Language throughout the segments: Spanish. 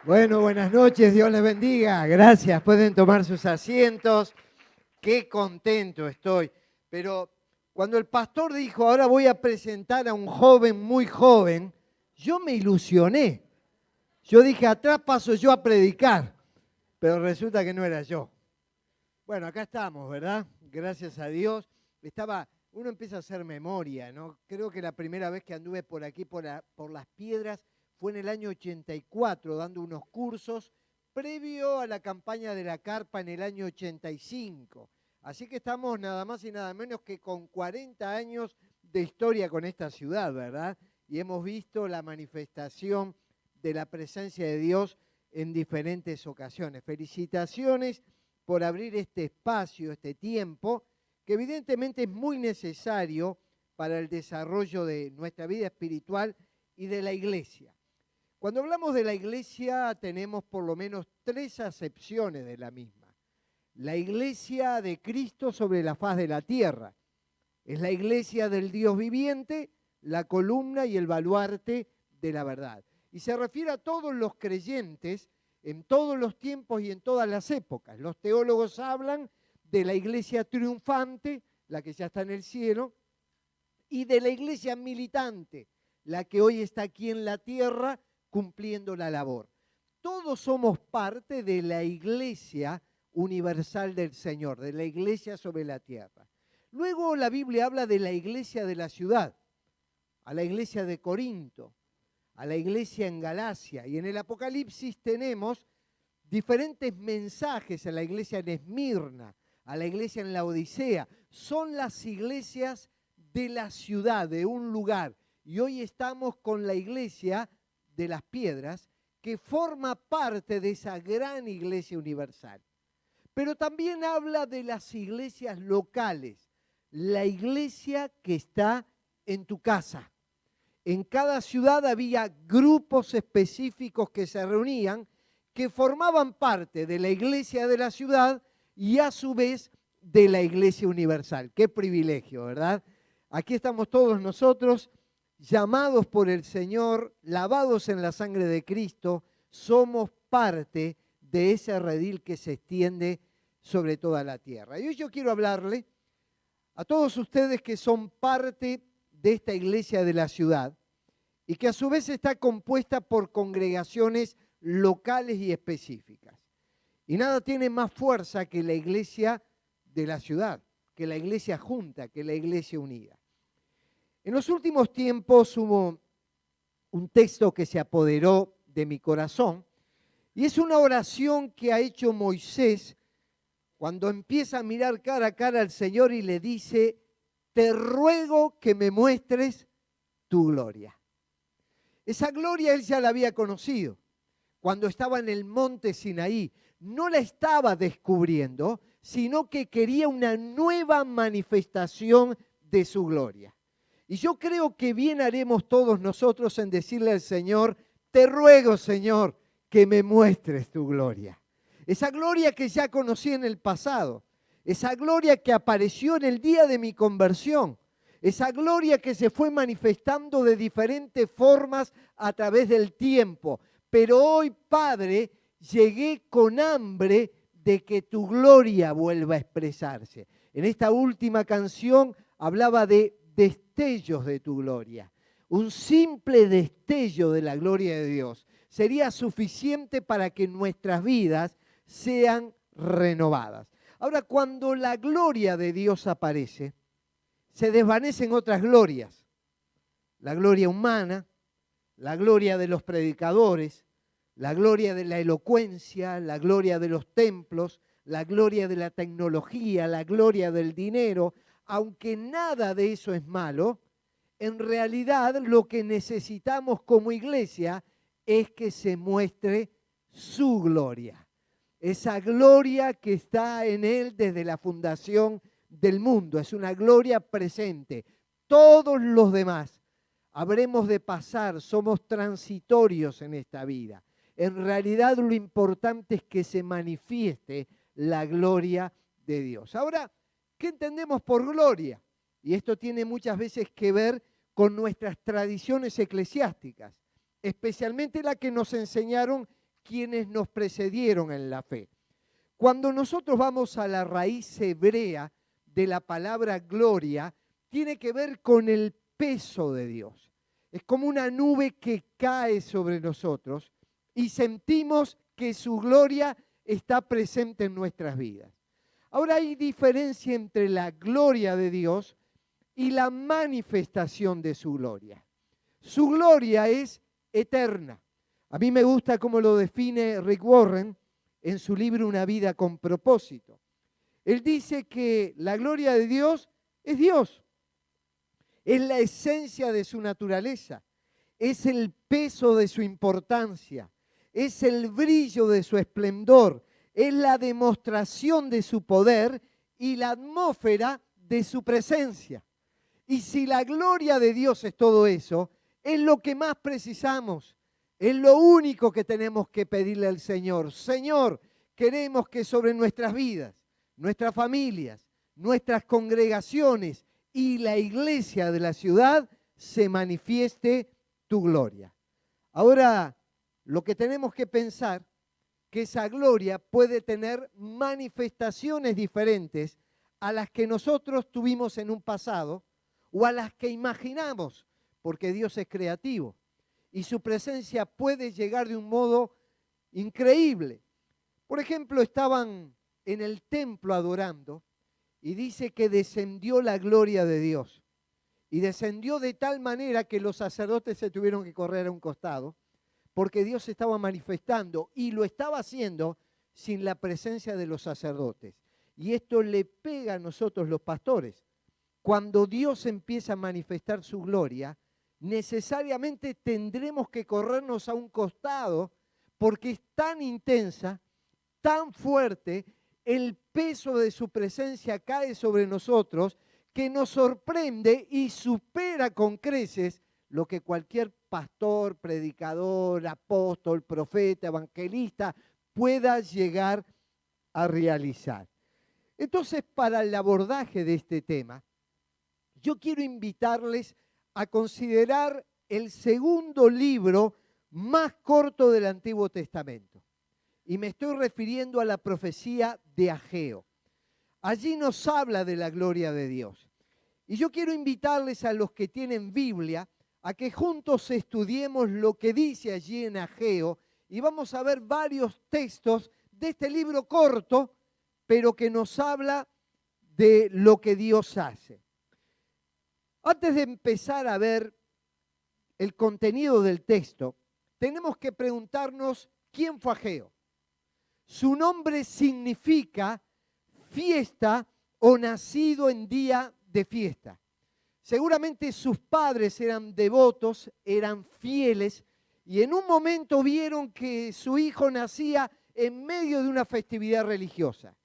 Bueno, buenas noches, Dios les bendiga. Gracias, pueden tomar sus asientos. Qué contento estoy. Pero cuando el pastor dijo, ahora voy a presentar a un joven muy joven, yo me ilusioné. Yo dije, atrás paso yo a predicar, pero resulta que no era yo. Bueno, acá estamos, ¿verdad? Gracias a Dios. Uno empieza a hacer memoria, ¿no? Creo que la primera vez que anduve por aquí, por las piedras, fue en el año 84, dando unos cursos previo a la campaña de la carpa en el año 85. Así que estamos nada más y nada menos que con 40 años de historia con esta ciudad, ¿verdad? Y hemos visto la manifestación de la presencia de Dios en diferentes ocasiones. Felicitaciones por abrir este espacio, este tiempo, que evidentemente es muy necesario para el desarrollo de nuestra vida espiritual y de la iglesia. Cuando hablamos de la iglesia tenemos por lo menos tres acepciones de la misma. La iglesia de Cristo sobre la faz de la tierra. Es la iglesia del Dios viviente, la columna y el baluarte de la verdad. Y se refiere a todos los creyentes en todos los tiempos y en todas las épocas. Los teólogos hablan de la iglesia triunfante, la que ya está en el cielo, y de la iglesia militante, la que hoy está aquí en la tierra cumpliendo la labor. Todos somos parte de la iglesia universal del Señor, de la iglesia sobre la tierra. Luego la Biblia habla de la iglesia de la ciudad, a la iglesia de Corinto, a la iglesia en Galacia, y en el Apocalipsis tenemos diferentes mensajes a la iglesia en Esmirna, a la iglesia en la Odisea. Son las iglesias de la ciudad, de un lugar. Y hoy estamos con la iglesia de las piedras, que forma parte de esa gran iglesia universal. Pero también habla de las iglesias locales, la iglesia que está en tu casa. En cada ciudad había grupos específicos que se reunían, que formaban parte de la iglesia de la ciudad y a su vez de la iglesia universal. Qué privilegio, ¿verdad? Aquí estamos todos nosotros, llamados por el Señor, lavados en la sangre de Cristo, somos parte de ese redil que se extiende sobre toda la tierra. Y hoy yo quiero hablarle a todos ustedes que son parte de esta iglesia de la ciudad y que a su vez está compuesta por congregaciones locales y específicas. Y nada tiene más fuerza que la iglesia de la ciudad, que la iglesia junta, que la iglesia unida. En los últimos tiempos hubo un texto que se apoderó de mi corazón y es una oración que ha hecho Moisés cuando empieza a mirar cara a cara al Señor y le dice, te ruego que me muestres tu gloria. Esa gloria él ya la había conocido cuando estaba en el monte Sinaí. No la estaba descubriendo, sino que quería una nueva manifestación de su gloria. Y yo creo que bien haremos todos nosotros en decirle al Señor, te ruego, Señor, que me muestres tu gloria. Esa gloria que ya conocí en el pasado, esa gloria que apareció en el día de mi conversión, esa gloria que se fue manifestando de diferentes formas a través del tiempo. Pero hoy, Padre, llegué con hambre de que tu gloria vuelva a expresarse. En esta última canción hablaba de destellos de tu gloria. Un simple destello de la gloria de Dios sería suficiente para que nuestras vidas sean renovadas. Ahora, cuando la gloria de Dios aparece, se desvanecen otras glorias. La gloria humana, la gloria de los predicadores, la gloria de la elocuencia, la gloria de los templos, la gloria de la tecnología, la gloria del dinero. Aunque nada de eso es malo, en realidad lo que necesitamos como iglesia es que se muestre su gloria. Esa gloria que está en Él desde la fundación del mundo. Es una gloria presente. Todos los demás habremos de pasar, somos transitorios en esta vida. En realidad lo importante es que se manifieste la gloria de Dios. Ahora, ¿qué entendemos por gloria? Y esto tiene muchas veces que ver con nuestras tradiciones eclesiásticas, especialmente la que nos enseñaron quienes nos precedieron en la fe. Cuando nosotros vamos a la raíz hebrea de la palabra gloria, tiene que ver con el peso de Dios. Es como una nube que cae sobre nosotros y sentimos que su gloria está presente en nuestras vidas. Ahora hay diferencia entre la gloria de Dios y la manifestación de su gloria. Su gloria es eterna. A mí me gusta cómo lo define Rick Warren en su libro Una vida con propósito. Él dice que la gloria de Dios es Dios. Es la esencia de su naturaleza. Es el peso de su importancia. Es el brillo de su esplendor. Es la demostración de su poder y la atmósfera de su presencia. Y si la gloria de Dios es todo eso, es lo que más precisamos. Es lo único que tenemos que pedirle al Señor. Señor, queremos que sobre nuestras vidas, nuestras familias, nuestras congregaciones y la iglesia de la ciudad se manifieste tu gloria. Ahora, lo que tenemos que pensar, que esa gloria puede tener manifestaciones diferentes a las que nosotros tuvimos en un pasado o a las que imaginamos, porque Dios es creativo y su presencia puede llegar de un modo increíble. Por ejemplo, estaban en el templo adorando y dice que descendió la gloria de Dios. Y descendió de tal manera que los sacerdotes se tuvieron que correr a un costado, porque Dios se estaba manifestando y lo estaba haciendo sin la presencia de los sacerdotes. Y esto le pega a nosotros los pastores. Cuando Dios empieza a manifestar su gloria, necesariamente tendremos que corrernos a un costado porque es tan intensa, tan fuerte, el peso de su presencia cae sobre nosotros que nos sorprende y supera con creces lo que cualquier pastor, predicador, apóstol, profeta, evangelista pueda llegar a realizar. Entonces, para el abordaje de este tema, yo quiero invitarles a considerar el segundo libro más corto del Antiguo Testamento. Y me estoy refiriendo a la profecía de Ageo. Allí nos habla de la gloria de Dios. Y yo quiero invitarles a los que tienen Biblia a que juntos estudiemos lo que dice allí en Ageo y vamos a ver varios textos de este libro corto, pero que nos habla de lo que Dios hace. Antes de empezar a ver el contenido del texto, tenemos que preguntarnos quién fue Ageo. Su nombre significa fiesta o nacido en día de fiesta. Seguramente sus padres eran devotos, eran fieles, y en un momento vieron que su hijo nacía en medio de una festividad religiosa.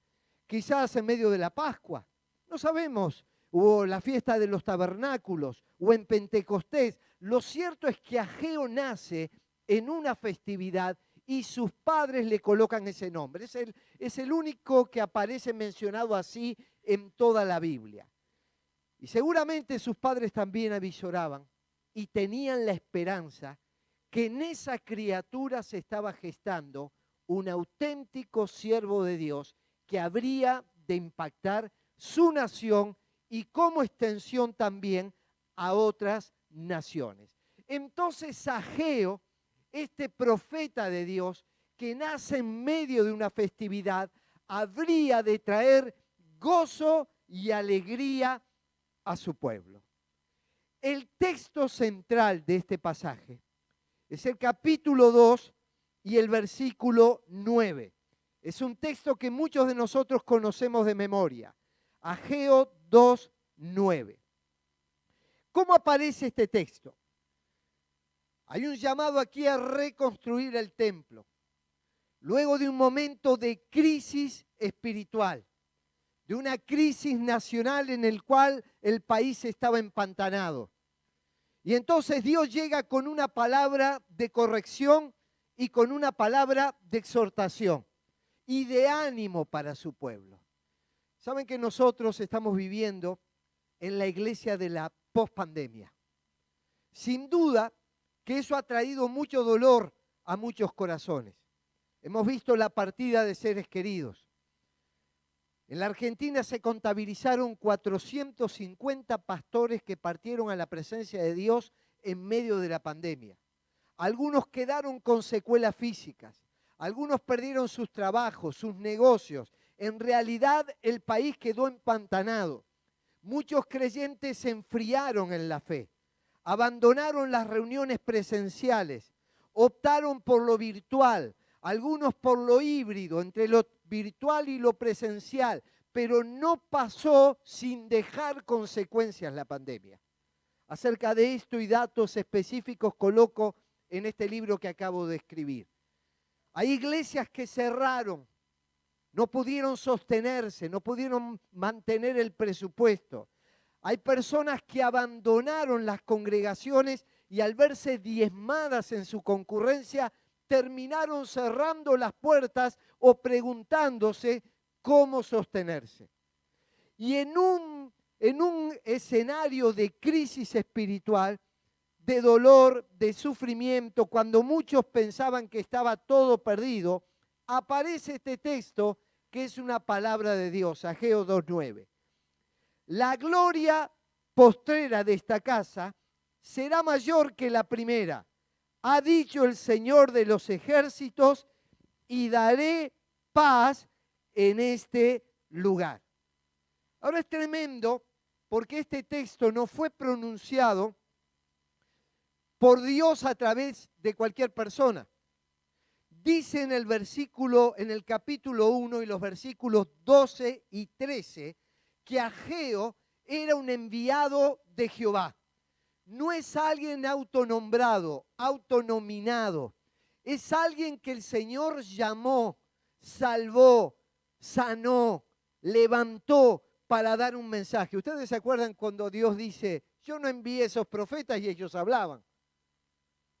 Quizás en medio de la Pascua, no sabemos, o la fiesta de los tabernáculos, o en Pentecostés. Lo cierto es que Ageo nace en una festividad y sus padres le colocan ese nombre. Es el único que aparece mencionado así en toda la Biblia. Y seguramente sus padres también avisoraban y tenían la esperanza que en esa criatura se estaba gestando un auténtico siervo de Dios que habría de impactar su nación y como extensión también a otras naciones. Entonces Ageo, este profeta de Dios que nace en medio de una festividad, habría de traer gozo y alegría a su pueblo. El texto central de este pasaje es el capítulo 2 y el versículo 9. Es un texto que muchos de nosotros conocemos de memoria. Ageo 2, 9. ¿Cómo aparece este texto? Hay un llamado aquí a reconstruir el templo. Luego de un momento de crisis espiritual, de una crisis nacional en el cual el país estaba empantanado. Y entonces Dios llega con una palabra de corrección y con una palabra de exhortación y de ánimo para su pueblo. Saben que nosotros estamos viviendo en la iglesia de la pospandemia. Sin duda que eso ha traído mucho dolor a muchos corazones. Hemos visto la partida de seres queridos. En la Argentina se contabilizaron 450 pastores que partieron a la presencia de Dios en medio de la pandemia. Algunos quedaron con secuelas físicas, algunos perdieron sus trabajos, sus negocios. En realidad el país quedó empantanado. Muchos creyentes se enfriaron en la fe, abandonaron las reuniones presenciales, optaron por lo virtual, algunos por lo híbrido, entre lo virtual y lo presencial, pero no pasó sin dejar consecuencias la pandemia. Acerca de esto y datos específicos coloco en este libro que acabo de escribir. Hay iglesias que cerraron, no pudieron sostenerse, no pudieron mantener el presupuesto. Hay personas que abandonaron las congregaciones y al verse diezmadas en su concurrencia, terminaron cerrando las puertas o preguntándose cómo sostenerse. Y en un escenario de crisis espiritual, de dolor, de sufrimiento, cuando muchos pensaban que estaba todo perdido, aparece este texto que es una palabra de Dios, Ageo 2:9. La gloria postrera de esta casa será mayor que la primera, ha dicho el Señor de los ejércitos, y daré paz en este lugar. Ahora es tremendo porque este texto no fue pronunciado por Dios a través de cualquier persona. Dice en el capítulo 1 y los versículos 12 y 13, que Ageo era un enviado de Jehová. No es alguien autonombrado, autonominado. Es alguien que el Señor llamó, salvó, sanó, levantó para dar un mensaje. ¿Ustedes se acuerdan cuando Dios dice, yo no envié esos profetas y ellos hablaban?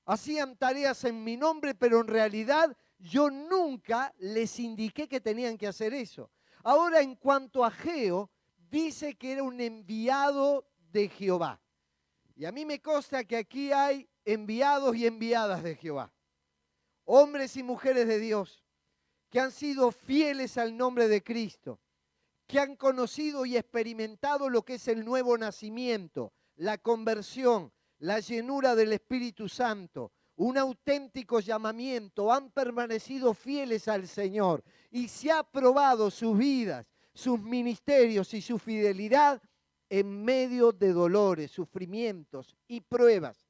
Hacían tareas en mi nombre, pero en realidad yo nunca les indiqué que tenían que hacer eso. Ahora, en cuanto a Ageo, dice que era un enviado de Jehová. Y a mí me consta que aquí hay enviados y enviadas de Jehová. Hombres y mujeres de Dios que han sido fieles al nombre de Cristo, que han conocido y experimentado lo que es el nuevo nacimiento, la conversión, la llenura del Espíritu Santo, un auténtico llamamiento, han permanecido fieles al Señor y se ha probado sus vidas, sus ministerios y su fidelidad en medio de dolores, sufrimientos y pruebas.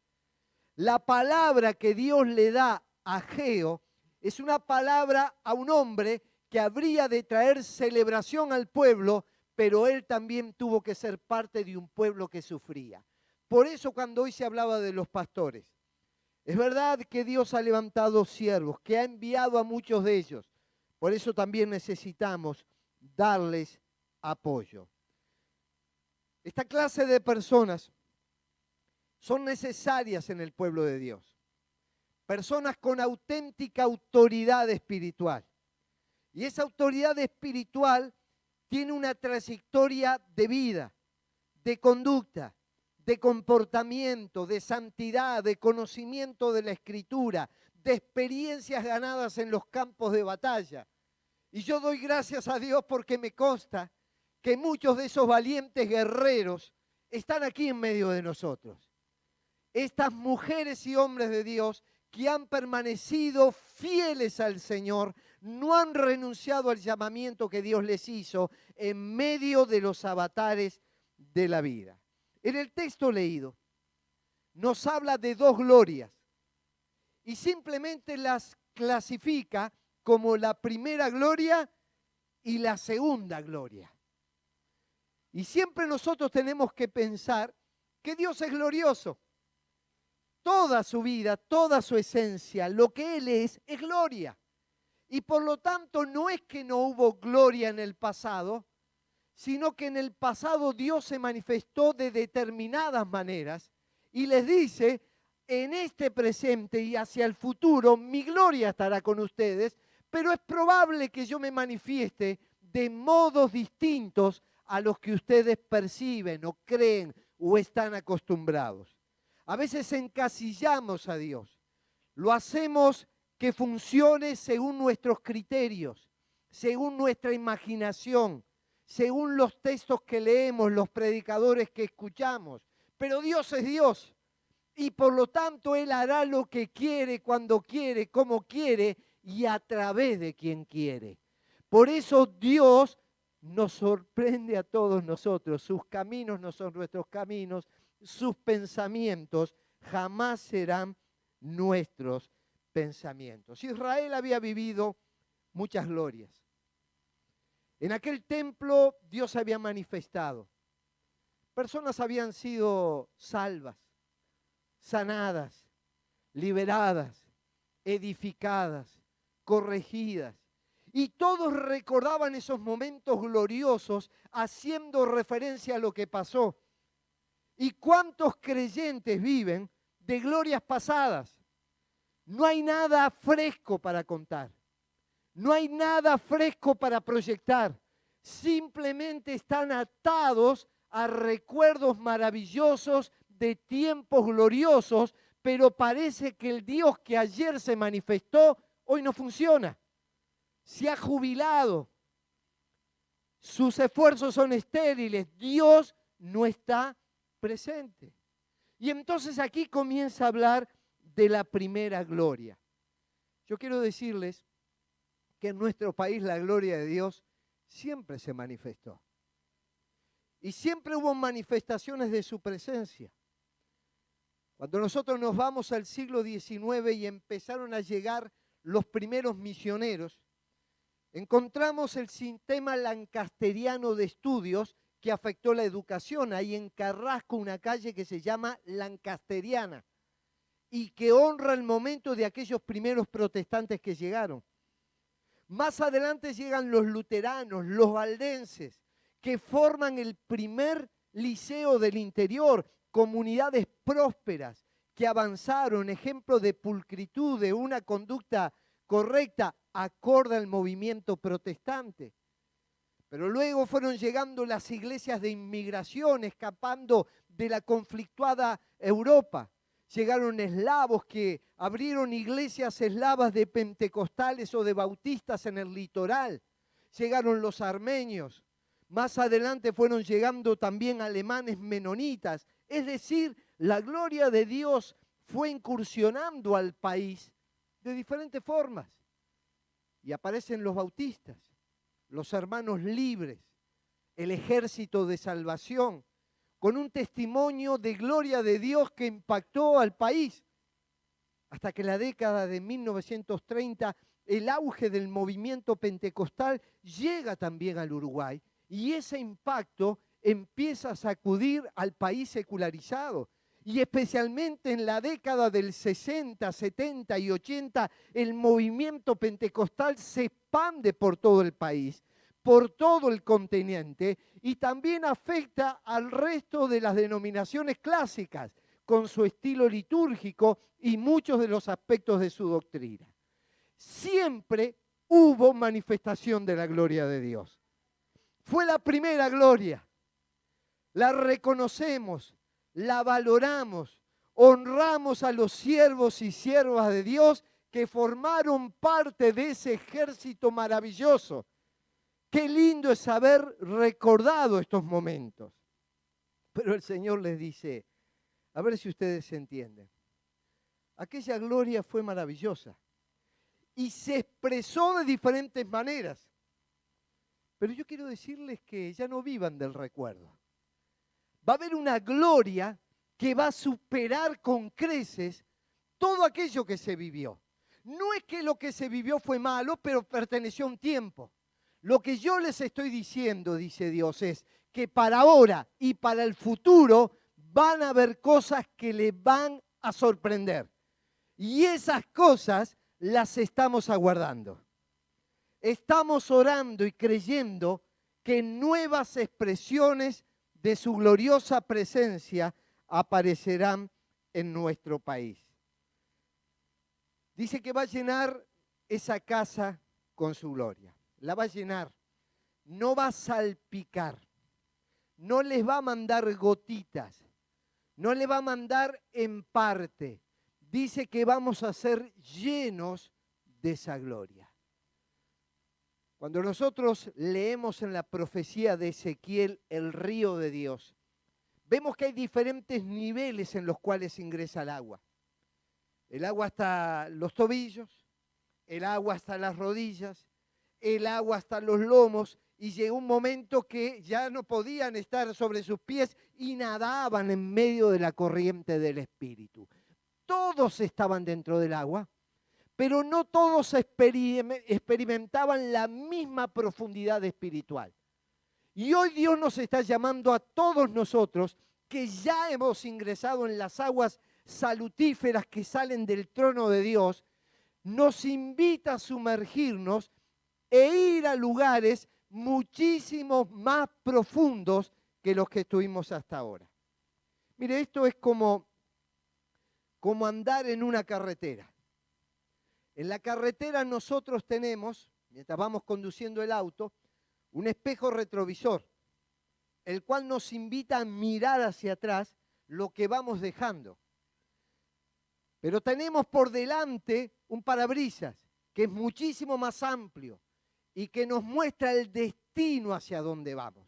La palabra que Dios le da a Ageo es una palabra a un hombre que habría de traer celebración al pueblo, pero él también tuvo que ser parte de un pueblo que sufría. Por eso cuando hoy se hablaba de los pastores, es verdad que Dios ha levantado siervos, que ha enviado a muchos de ellos. Por eso también necesitamos darles apoyo. Esta clase de personas son necesarias en el pueblo de Dios. Personas con auténtica autoridad espiritual. Y esa autoridad espiritual tiene una trayectoria de vida, de conducta, de comportamiento, de santidad, de conocimiento de la Escritura, de experiencias ganadas en los campos de batalla. Y yo doy gracias a Dios porque me consta que muchos de esos valientes guerreros están aquí en medio de nosotros. Estas mujeres y hombres de Dios que han permanecido fieles al Señor, no han renunciado al llamamiento que Dios les hizo en medio de los avatares de la vida. En el texto leído nos habla de dos glorias y simplemente las clasifica como la primera gloria y la segunda gloria. Y siempre nosotros tenemos que pensar que Dios es glorioso. Toda su vida, toda su esencia, lo que Él es gloria. Y por lo tanto no es que no hubo gloria en el pasado, sino que en el pasado Dios se manifestó de determinadas maneras y les dice, en este presente y hacia el futuro, mi gloria estará con ustedes, pero es probable que yo me manifieste de modos distintos a los que ustedes perciben o creen o están acostumbrados. A veces encasillamos a Dios, lo hacemos que funcione según nuestros criterios, según nuestra imaginación, según los textos que leemos, los predicadores que escuchamos. Pero Dios es Dios y por lo tanto Él hará lo que quiere, cuando quiere, como quiere y a través de quien quiere. Por eso Dios nos sorprende a todos nosotros. Sus caminos no son nuestros caminos, sus pensamientos jamás serán nuestros pensamientos. Israel había vivido muchas glorias. En aquel templo Dios se había manifestado. Personas habían sido salvas, sanadas, liberadas, edificadas, corregidas. Y todos recordaban esos momentos gloriosos haciendo referencia a lo que pasó. ¿Y cuántos creyentes viven de glorias pasadas? No hay nada fresco para contar. No hay nada fresco para proyectar. Simplemente están atados a recuerdos maravillosos de tiempos gloriosos, pero parece que el Dios que ayer se manifestó hoy no funciona. Se ha jubilado. Sus esfuerzos son estériles. Dios no está presente. Y entonces aquí comienza a hablar de la primera gloria. Yo quiero decirles que en nuestro país la gloria de Dios siempre se manifestó. Y siempre hubo manifestaciones de su presencia. Cuando nosotros nos vamos al siglo XIX y empezaron a llegar los primeros misioneros, encontramos el sistema lancasteriano de estudios que afectó la educación. Hay en Carrasco una calle que se llama Lancasteriana y que honra el momento de aquellos primeros protestantes que llegaron. Más adelante llegan los luteranos, los valdenses, que forman el primer liceo del interior, comunidades prósperas que avanzaron, ejemplo de pulcritud, de una conducta correcta, acorde al movimiento protestante. Pero luego fueron llegando las iglesias de inmigración, escapando de la conflictuada Europa. Llegaron eslavos que abrieron iglesias eslavas de pentecostales o de bautistas en el litoral. Llegaron los armenios. Más adelante fueron llegando también alemanes menonitas. Es decir, la gloria de Dios fue incursionando al país de diferentes formas. Y aparecen los bautistas, los hermanos libres, el ejército de salvación, con un testimonio de gloria de Dios que impactó al país. Hasta que en la década de 1930 el auge del movimiento pentecostal llega también al Uruguay y ese impacto empieza a sacudir al país secularizado. Y especialmente en la década del 60, 70 y 80, el movimiento pentecostal se expande por todo el país, por todo el continente, y también afecta al resto de las denominaciones clásicas, con su estilo litúrgico y muchos de los aspectos de su doctrina. Siempre hubo manifestación de la gloria de Dios. Fue la primera gloria. La reconocemos, la valoramos, honramos a los siervos y siervas de Dios que formaron parte de ese ejército maravilloso. Qué lindo es haber recordado estos momentos. Pero el Señor les dice, a ver si ustedes entienden. Aquella gloria fue maravillosa y se expresó de diferentes maneras. Pero yo quiero decirles que ya no vivan del recuerdo. Va a haber una gloria que va a superar con creces todo aquello que se vivió. No es que lo que se vivió fue malo, pero perteneció a un tiempo. Lo que yo les estoy diciendo, dice Dios, es que para ahora y para el futuro van a haber cosas que les van a sorprender. Y esas cosas las estamos aguardando. Estamos orando y creyendo que nuevas expresiones de su gloriosa presencia aparecerán en nuestro país. Dice que va a llenar esa casa con su gloria. La va a llenar. No va a salpicar. No les va a mandar gotitas. No le va a mandar en parte. Dice que vamos a ser llenos de esa gloria. Cuando nosotros leemos en la profecía de Ezequiel el río de Dios, vemos que hay diferentes niveles en los cuales ingresa el agua. El agua hasta los tobillos, el agua hasta las rodillas, el agua hasta los lomos, y llegó un momento que ya no podían estar sobre sus pies y nadaban en medio de la corriente del Espíritu. Todos estaban dentro del agua, pero no todos experimentaban la misma profundidad espiritual. Y hoy Dios nos está llamando a todos nosotros que ya hemos ingresado en las aguas salutíferas que salen del trono de Dios, nos invita a sumergirnos e ir a lugares muchísimo más profundos que los que estuvimos hasta ahora. Mire, esto es como andar en una carretera. En la carretera nosotros tenemos, mientras vamos conduciendo el auto, un espejo retrovisor, el cual nos invita a mirar hacia atrás lo que vamos dejando. Pero tenemos por delante un parabrisas que es muchísimo más amplio y que nos muestra el destino hacia dónde vamos.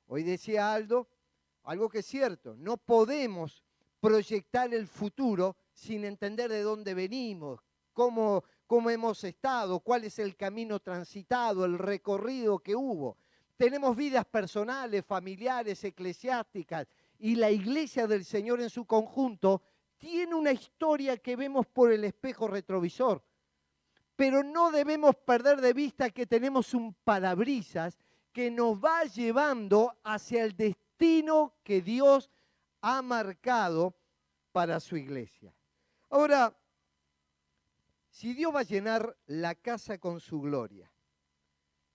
Hoy decía Aldo, algo que es cierto, no podemos proyectar el futuro sin entender de dónde venimos, cómo hemos estado, cuál es el camino transitado, el recorrido que hubo. Tenemos vidas personales, familiares, eclesiásticas, y la iglesia del Señor en su conjunto tiene una historia que vemos por el espejo retrovisor. Pero no debemos perder de vista que tenemos un parabrisas que nos va llevando hacia el destino que Dios ha marcado para su iglesia. Ahora, si Dios va a llenar la casa con su gloria,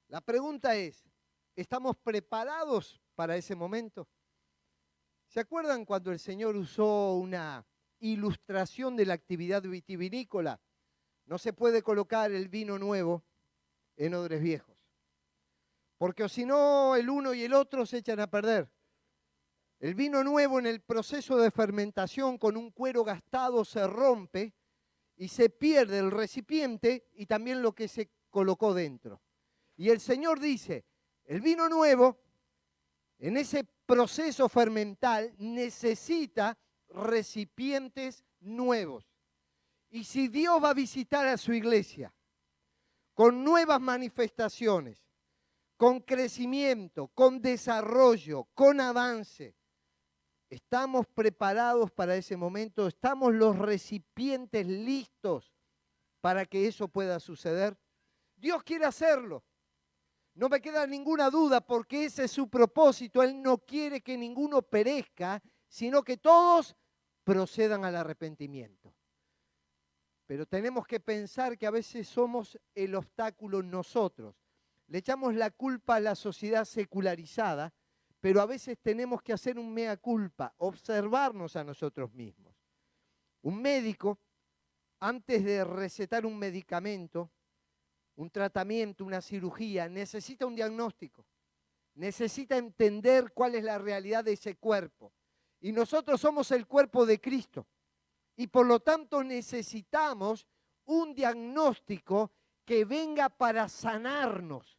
la pregunta es, ¿estamos preparados para ese momento? ¿Se acuerdan cuando el Señor usó una ilustración de la actividad vitivinícola? No se puede colocar el vino nuevo en odres viejos, porque si no el uno y el otro se echan a perder. El vino nuevo en el proceso de fermentación con un cuero gastado se rompe y se pierde el recipiente y también lo que se colocó dentro. Y el Señor dice, el vino nuevo en ese proceso fermental necesita recipientes nuevos. Y si Dios va a visitar a su iglesia con nuevas manifestaciones, con crecimiento, con desarrollo, con avance, ¿estamos preparados para ese momento? ¿Estamos los recipientes listos para que eso pueda suceder? Dios quiere hacerlo. No me queda ninguna duda porque ese es su propósito. Él no quiere que ninguno perezca, sino que todos procedan al arrepentimiento. Pero tenemos que pensar que a veces somos el obstáculo nosotros. Le echamos la culpa a la sociedad secularizada, pero a veces tenemos que hacer un mea culpa, observarnos a nosotros mismos. Un médico, antes de recetar un medicamento, un tratamiento, una cirugía, necesita un diagnóstico, necesita entender cuál es la realidad de ese cuerpo. Y nosotros somos el cuerpo de Cristo. Y por lo tanto necesitamos un diagnóstico que venga para sanarnos.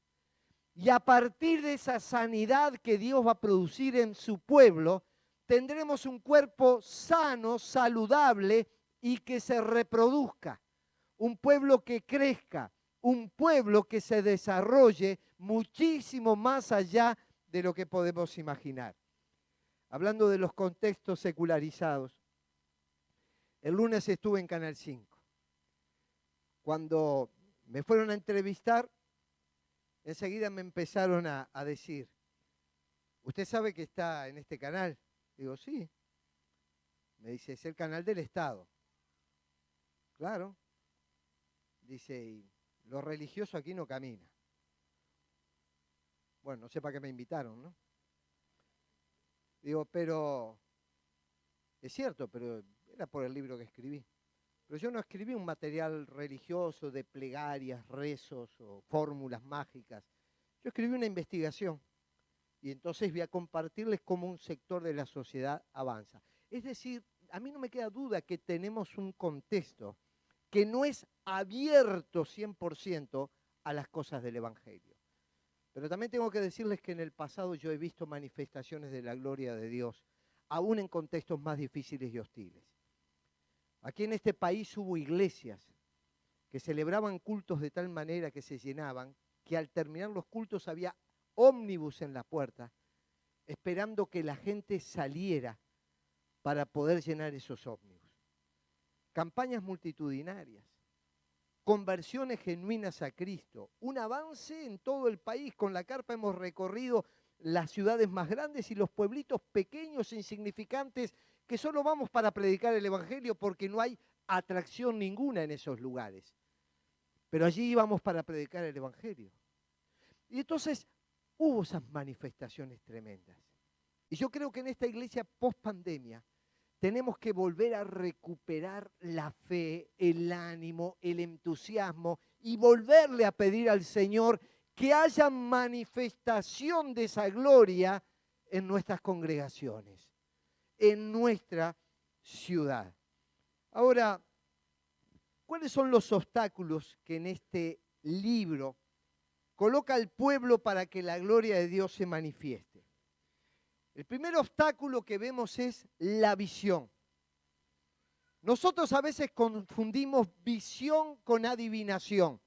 Y a partir de esa sanidad que Dios va a producir en su pueblo, tendremos un cuerpo sano, saludable y que se reproduzca. Un pueblo que crezca, un pueblo que se desarrolle muchísimo más allá de lo que podemos imaginar. Hablando de los contextos secularizados, el lunes estuve en Canal 5. Cuando me fueron a entrevistar, enseguida me empezaron a decir, ¿usted sabe que está en este canal? Digo, sí. Me dice, es el canal del Estado. Claro. Dice, y lo religioso aquí no camina. Bueno, no sé para qué me invitaron, ¿no? Digo, pero es cierto, pero era por el libro que escribí. Pero yo no escribí un material religioso de plegarias, rezos o fórmulas mágicas. Yo escribí una investigación y entonces voy a compartirles cómo un sector de la sociedad avanza. Es decir, a mí no me queda duda que tenemos un contexto que no es abierto 100% a las cosas del Evangelio. Pero también tengo que decirles que en el pasado yo he visto manifestaciones de la gloria de Dios, aún en contextos más difíciles y hostiles. Aquí en este país hubo iglesias que celebraban cultos de tal manera que se llenaban, que al terminar los cultos había ómnibus en la puerta, esperando que la gente saliera para poder llenar esos ómnibus. Campañas multitudinarias, conversiones genuinas a Cristo, un avance en todo el país. Con la carpa hemos recorrido las ciudades más grandes y los pueblitos pequeños e insignificantes que solo vamos para predicar el Evangelio porque no hay atracción ninguna en esos lugares. Pero allí íbamos para predicar el Evangelio. Y entonces hubo esas manifestaciones tremendas. Y yo creo que en esta iglesia post-pandemia tenemos que volver a recuperar la fe, el ánimo, el entusiasmo y volverle a pedir al Señor que haya manifestación de esa gloria en nuestras congregaciones, en nuestra ciudad. Ahora, ¿cuáles son los obstáculos que en este libro coloca el pueblo para que la gloria de Dios se manifieste? El primer obstáculo que vemos es la visión. Nosotros a veces confundimos visión con adivinación.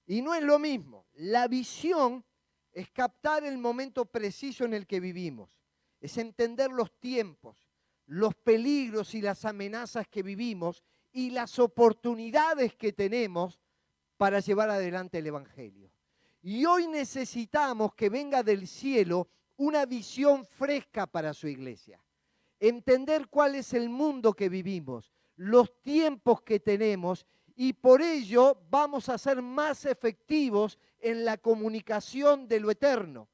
Y no es lo mismo. La visión es captar el momento preciso en el que vivimos. Es entender los tiempos, los peligros y las amenazas que vivimos y las oportunidades que tenemos para llevar adelante el Evangelio. Y hoy necesitamos que venga del cielo una visión fresca para su iglesia. Entender cuál es el mundo que vivimos, los tiempos que tenemos, y por ello vamos a ser más efectivos en la comunicación de lo eterno.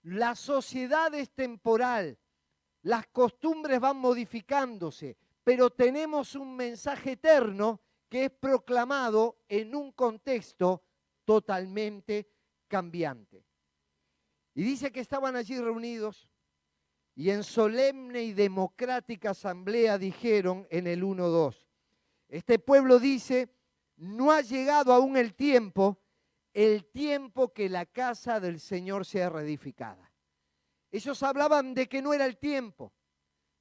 La sociedad es temporal, las costumbres van modificándose, pero tenemos un mensaje eterno que es proclamado en un contexto totalmente cambiante. Y dice que estaban allí reunidos y en solemne y democrática asamblea dijeron en el 1:2, este pueblo dice, no ha llegado aún el tiempo que la casa del Señor sea reedificada. Ellos hablaban de que no era el tiempo,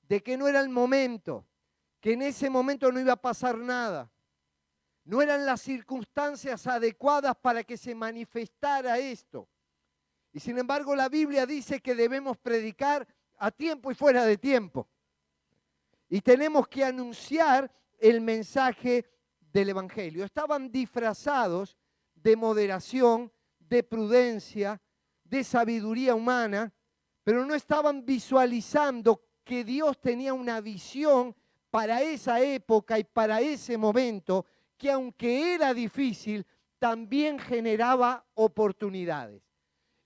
de que no era el momento, que en ese momento no iba a pasar nada. No eran las circunstancias adecuadas para que se manifestara esto. Y sin embargo la Biblia dice que debemos predicar a tiempo y fuera de tiempo. Y tenemos que anunciar el mensaje del Evangelio. Estaban disfrazados de moderación, de prudencia, de sabiduría humana, pero no estaban visualizando que Dios tenía una visión para esa época y para ese momento, que aunque era difícil, también generaba oportunidades.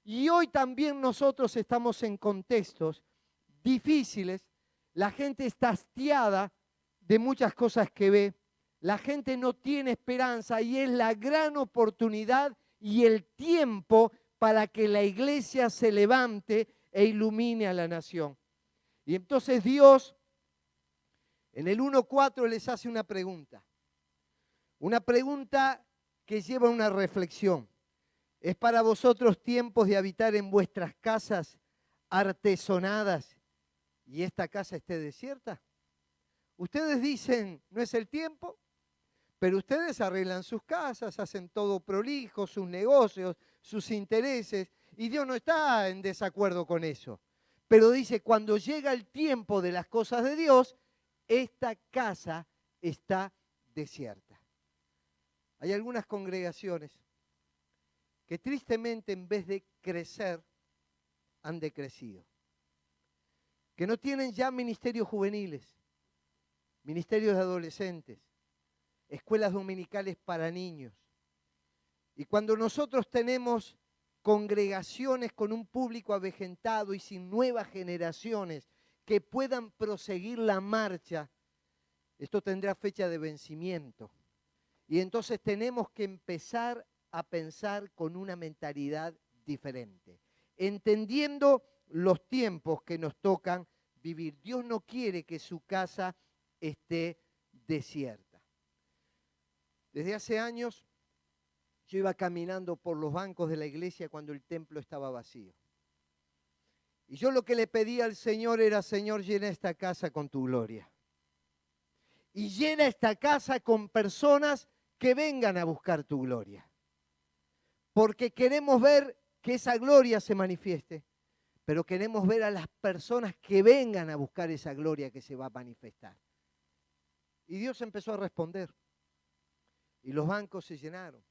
Y hoy también nosotros estamos en contextos difíciles, la gente está hastiada de muchas cosas que ve, la gente no tiene esperanza y es la gran oportunidad y el tiempo para que la iglesia se levante e ilumine a la nación. Y entonces Dios en el 1:4 les hace una pregunta que lleva a una reflexión. ¿Es para vosotros tiempos de habitar en vuestras casas artesonadas y esta casa esté desierta? Ustedes dicen, no es el tiempo, pero ustedes arreglan sus casas, hacen todo prolijo, sus negocios, sus intereses, y Dios no está en desacuerdo con eso. Pero dice, cuando llega el tiempo de las cosas de Dios, esta casa está desierta. Hay algunas congregaciones que tristemente en vez de crecer, han decrecido. Que no tienen ya ministerios juveniles, ministerios de adolescentes, escuelas dominicales para niños. Y cuando nosotros tenemos congregaciones con un público avejentado y sin nuevas generaciones que puedan proseguir la marcha, esto tendrá fecha de vencimiento. Y entonces tenemos que empezar a pensar con una mentalidad diferente, entendiendo los tiempos que nos tocan vivir. Dios no quiere que su casa esté desierta. Desde hace años yo iba caminando por los bancos de la iglesia cuando el templo estaba vacío. Y yo lo que le pedía al Señor era, Señor, llena esta casa con tu gloria. Y llena esta casa con personas que vengan a buscar tu gloria. Porque queremos ver que esa gloria se manifieste, pero queremos ver a las personas que vengan a buscar esa gloria que se va a manifestar. Y Dios empezó a responder. Y los bancos se llenaron.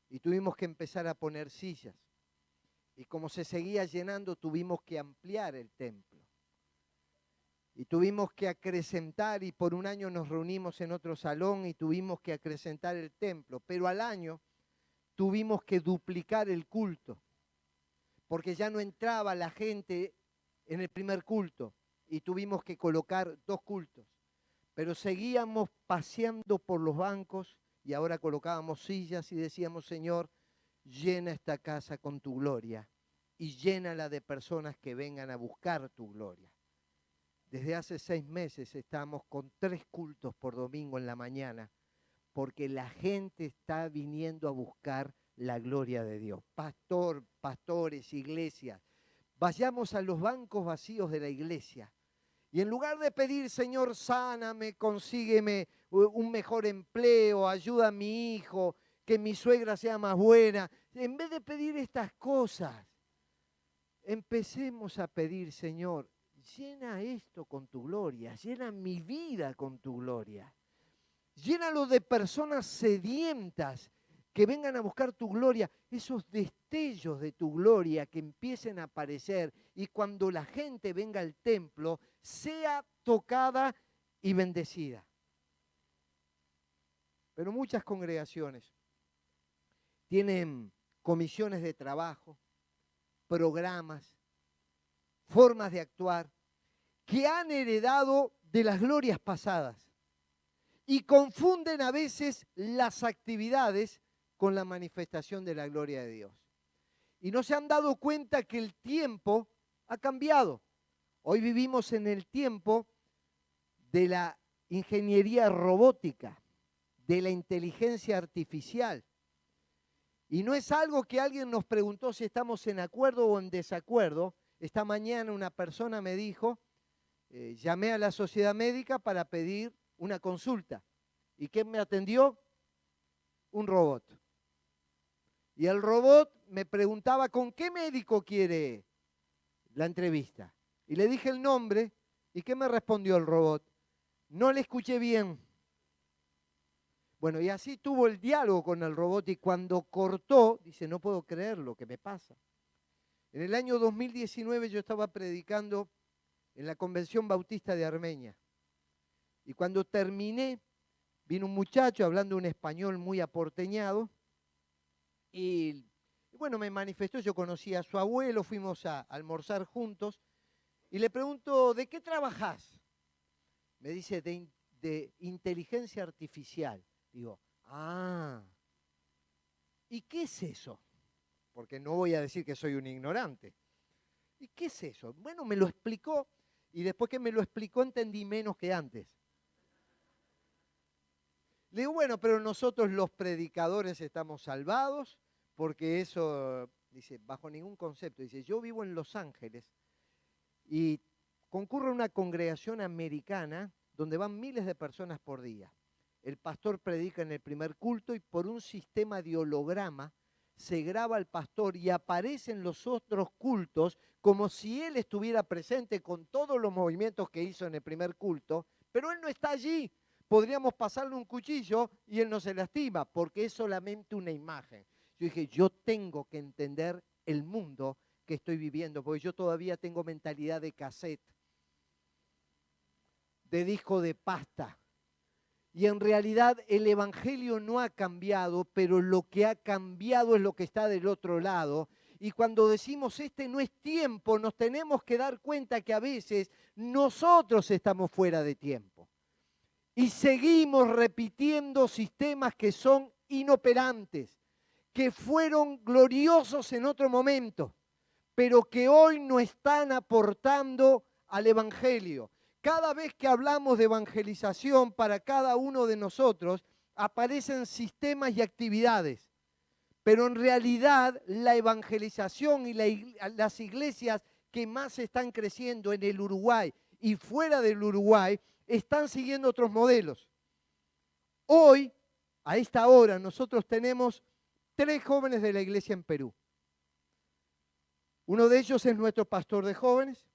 Y tuvimos que empezar a poner sillas. Y como se seguía llenando, tuvimos que ampliar el templo. Y tuvimos que acrecentar, y por un año nos reunimos en otro salón y tuvimos que acrecentar el templo. Pero al año tuvimos que duplicar el culto, porque ya no entraba la gente en el primer culto y tuvimos que colocar 2 cultos. Pero seguíamos paseando por los bancos y ahora colocábamos sillas y decíamos, Señor, llena esta casa con tu gloria y llénala de personas que vengan a buscar tu gloria. Desde hace 6 meses estamos con 3 cultos por domingo en la mañana, porque la gente está viniendo a buscar la gloria de Dios. Pastores, iglesias, vayamos a los bancos vacíos de la iglesia. Y en lugar de pedir, Señor, sáname, consígueme un mejor empleo, ayuda a mi hijo, que mi suegra sea más buena, en vez de pedir estas cosas, empecemos a pedir, Señor, llena esto con tu gloria, llena mi vida con tu gloria. Llénalo de personas sedientas que vengan a buscar tu gloria, esos destellos de tu gloria que empiecen a aparecer y cuando la gente venga al templo sea tocada y bendecida. Pero muchas congregaciones tienen comisiones de trabajo, programas, formas de actuar que han heredado de las glorias pasadas y confunden a veces las actividades con la manifestación de la gloria de Dios. Y no se han dado cuenta que el tiempo ha cambiado. Hoy vivimos en el tiempo de la ingeniería robótica, de la inteligencia artificial. Y no es algo que alguien nos preguntó si estamos en acuerdo o en desacuerdo. Esta mañana una persona me dijo, llamé a la sociedad médica para pedir una consulta. ¿Y quién me atendió? Un robot. Y el robot me preguntaba, ¿con qué médico quiere la entrevista? Y le dije el nombre, ¿y qué me respondió el robot? No le escuché bien. Bueno, y así tuvo el diálogo con el robot y cuando cortó, dice, no puedo creer lo que me pasa. En el año 2019 yo estaba predicando en la Convención Bautista de Armenia. Y cuando terminé, vino un muchacho hablando un español muy aporteñado y bueno, me manifestó, yo conocí a su abuelo, fuimos a almorzar juntos y le pregunto, ¿de qué trabajás? Me dice, de inteligencia artificial. Digo, ¿y qué es eso? Porque no voy a decir que soy un ignorante. ¿Y qué es eso? Bueno, me lo explicó y después que me lo explicó entendí menos que antes. Le digo, bueno, pero nosotros los predicadores estamos salvados porque eso, dice, bajo ningún concepto. Dice, yo vivo en Los Ángeles y concurre a una congregación americana donde van miles de personas por día. El pastor predica en el primer culto y por un sistema de holograma se graba al pastor y aparece en los otros cultos como si él estuviera presente con todos los movimientos que hizo en el primer culto, pero él no está allí. Podríamos pasarle un cuchillo y él no se lastima porque es solamente una imagen. Yo dije, yo tengo que entender el mundo que estoy viviendo porque yo todavía tengo mentalidad de cassette, de disco de pasta. Y en realidad el evangelio no ha cambiado, pero lo que ha cambiado es lo que está del otro lado. Y cuando decimos este no es tiempo, nos tenemos que dar cuenta que a veces nosotros estamos fuera de tiempo. Y seguimos repitiendo sistemas que son inoperantes, que fueron gloriosos en otro momento, pero que hoy no están aportando al evangelio. Cada vez que hablamos de evangelización para cada uno de nosotros, aparecen sistemas y actividades, pero en realidad la evangelización y las iglesias que más están creciendo en el Uruguay y fuera del Uruguay están siguiendo otros modelos. Hoy, a esta hora, nosotros tenemos 3 jóvenes de la iglesia en Perú. Uno de ellos es nuestro pastor de jóvenes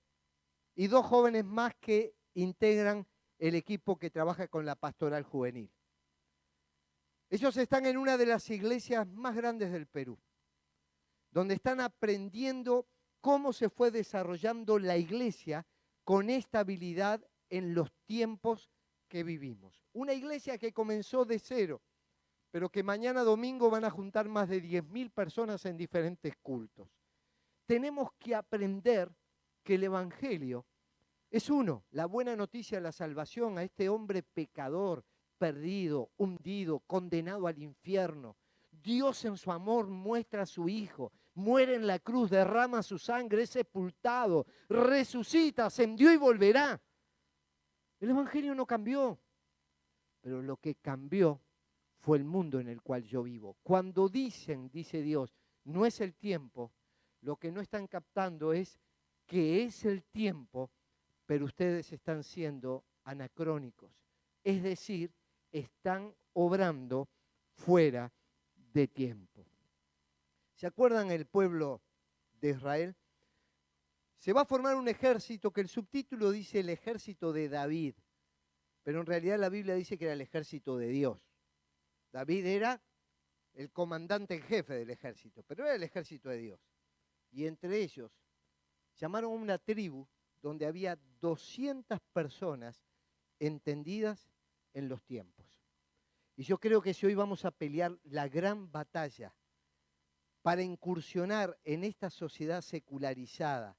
y 2 jóvenes más que integran el equipo que trabaja con la pastoral juvenil. Ellos están en una de las iglesias más grandes del Perú, donde están aprendiendo cómo se fue desarrollando la iglesia con estabilidad en los tiempos que vivimos. Una iglesia que comenzó de cero, pero que mañana domingo van a juntar más de 10.000 personas en diferentes cultos. Tenemos que aprender que el Evangelio es la buena noticia de la salvación a este hombre pecador, perdido, hundido, condenado al infierno. Dios en su amor muestra a su Hijo, muere en la cruz, derrama su sangre, es sepultado, resucita, ascendió y volverá. El Evangelio no cambió, pero lo que cambió fue el mundo en el cual yo vivo. Cuando dicen, dice Dios, no es el tiempo, lo que no están captando es que es el tiempo, pero ustedes están siendo anacrónicos. Es decir, están obrando fuera de tiempo. ¿Se acuerdan el pueblo de Israel? Se va a formar un ejército que el subtítulo dice el ejército de David, pero en realidad la Biblia dice que era el ejército de Dios. David era el comandante en jefe del ejército, pero era el ejército de Dios. Y entre ellos llamaron a una tribu donde había 200 personas entendidas en los tiempos. Y yo creo que si hoy vamos a pelear la gran batalla para incursionar en esta sociedad secularizada,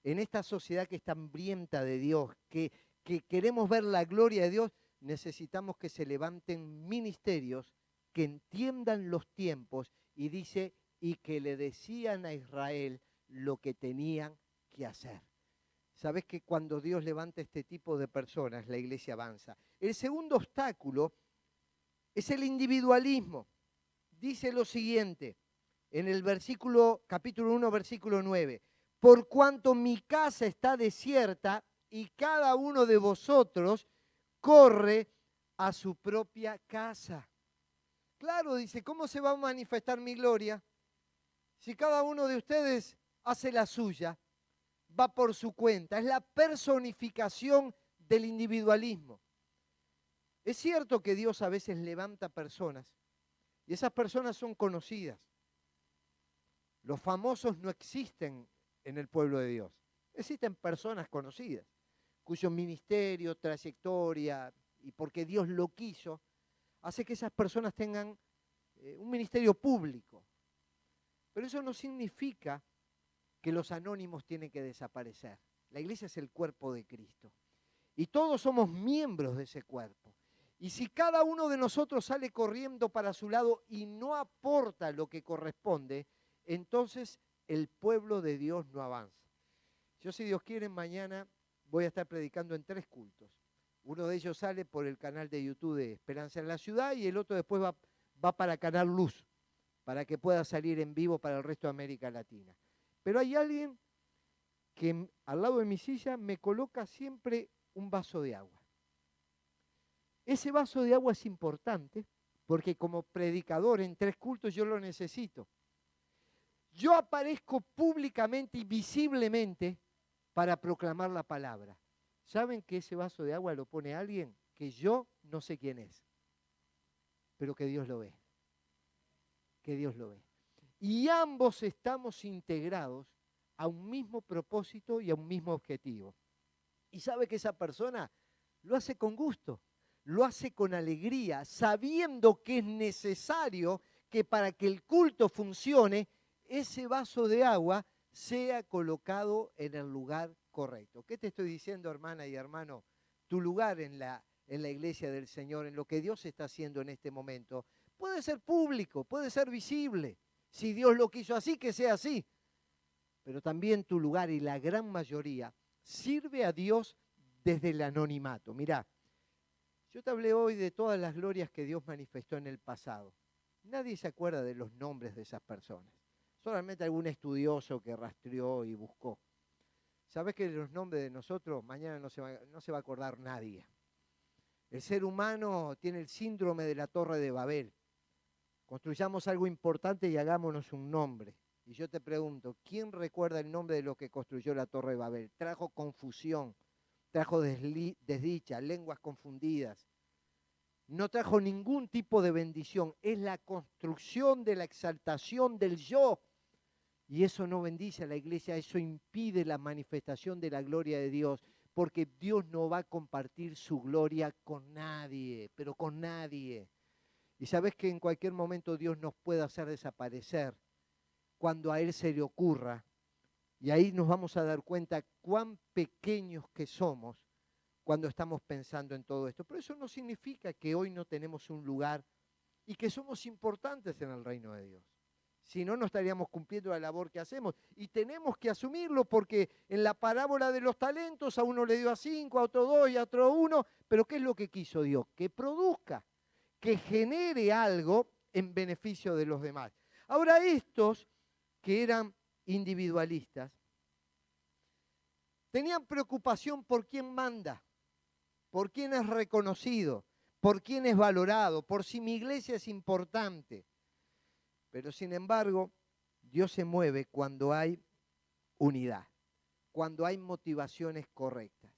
en esta sociedad que está hambrienta de Dios, que queremos ver la gloria de Dios, necesitamos que se levanten ministerios que entiendan los tiempos y dice, y que le decían a Israel lo que tenían que hacer. ¿Sabés que cuando Dios levanta este tipo de personas, la iglesia avanza? El segundo obstáculo es el individualismo. Dice lo siguiente, en el capítulo 1, versículo 9. Por cuanto mi casa está desierta y cada uno de vosotros corre a su propia casa. Claro, dice, ¿cómo se va a manifestar mi gloria? Si cada uno de ustedes hace la suya, va por su cuenta. Es la personificación del individualismo. Es cierto que Dios a veces levanta personas y esas personas son conocidas. Los famosos no existen en el pueblo de Dios. Existen personas conocidas, cuyo ministerio, trayectoria y porque Dios lo quiso, hace que esas personas tengan un ministerio público. Pero eso no significa que los anónimos tienen que desaparecer. La iglesia es el cuerpo de Cristo. Y todos somos miembros de ese cuerpo. Y si cada uno de nosotros sale corriendo para su lado y no aporta lo que corresponde, entonces el pueblo de Dios no avanza. Yo, si Dios quiere, mañana voy a estar predicando en 3 cultos. Uno de ellos sale por el canal de YouTube de Esperanza en la Ciudad y el otro después va para Canal Luz, para que pueda salir en vivo para el resto de América Latina. Pero hay alguien que al lado de mi silla me coloca siempre un vaso de agua. Ese vaso de agua es importante porque como predicador en 3 cultos yo lo necesito. Yo aparezco públicamente y visiblemente para proclamar la palabra. ¿Saben que ese vaso de agua lo pone alguien que yo no sé quién es? Pero que Dios lo ve. Que Dios lo ve. Y ambos estamos integrados a un mismo propósito y a un mismo objetivo. Y sabe que esa persona lo hace con gusto, lo hace con alegría, sabiendo que es necesario que para que el culto funcione, ese vaso de agua sea colocado en el lugar correcto. ¿Qué te estoy diciendo, hermana y hermano? Tu lugar en la iglesia del Señor, en lo que Dios está haciendo en este momento, puede ser público, puede ser visible. Si Dios lo quiso así, que sea así. Pero también tu lugar, y la gran mayoría, sirve a Dios desde el anonimato. Mirá, Yo te hablé hoy de todas las glorias que Dios manifestó en el pasado. Nadie se acuerda de los nombres de esas personas. Solamente algún estudioso que rastreó y buscó. ¿Sabes que los nombres de nosotros mañana no se va a acordar nadie? El ser humano tiene el síndrome de la Torre de Babel. Construyamos algo importante y hagámonos un nombre. Y yo te pregunto, ¿quién recuerda el nombre de lo que construyó la Torre de Babel? Trajo confusión, trajo desdicha, lenguas confundidas. No trajo ningún tipo de bendición. Es la construcción de la exaltación del yo. Y eso no bendice a la iglesia, eso impide la manifestación de la gloria de Dios, porque Dios no va a compartir su gloria con nadie, pero con nadie. Y sabes que en cualquier momento Dios nos puede hacer desaparecer cuando a Él se le ocurra. Y ahí nos vamos a dar cuenta cuán pequeños que somos cuando estamos pensando en todo esto. Pero eso no significa que hoy no tenemos un lugar y que somos importantes en el reino de Dios. Si no, no estaríamos cumpliendo la labor que hacemos. Y tenemos que asumirlo porque en la parábola de los talentos a uno le dio a 5, a otro 2 y a otro 1. Pero ¿qué es lo que quiso Dios? Que produzca, que genere algo en beneficio de los demás. Ahora estos que eran individualistas tenían preocupación por quién manda, por quién es reconocido, por quién es valorado, por si mi iglesia es importante. Pero sin embargo, Dios se mueve cuando hay unidad, cuando hay motivaciones correctas.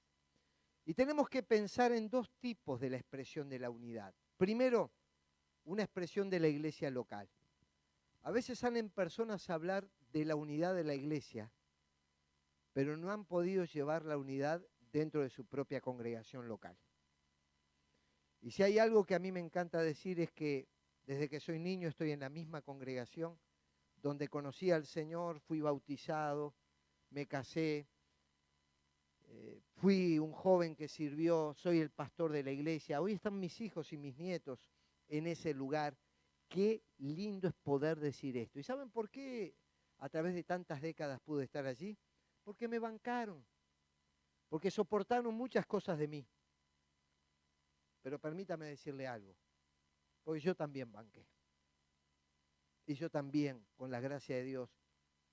Y tenemos que pensar en dos tipos de la expresión de la unidad. Primero, una expresión de la iglesia local. A veces salen personas a hablar de la unidad de la iglesia, pero no han podido llevar la unidad dentro de su propia congregación local. Y si hay algo que a mí me encanta decir es que desde que soy niño estoy en la misma congregación donde conocí al Señor, fui bautizado, me casé, fui un joven que sirvió, soy el pastor de la iglesia. Hoy están mis hijos y mis nietos en ese lugar. Qué lindo es poder decir esto. ¿Y saben por qué a través de tantas décadas pude estar allí? Porque me bancaron, porque soportaron muchas cosas de mí. Pero permítame decirle algo, porque yo también banqué. Y yo también, con la gracia de Dios,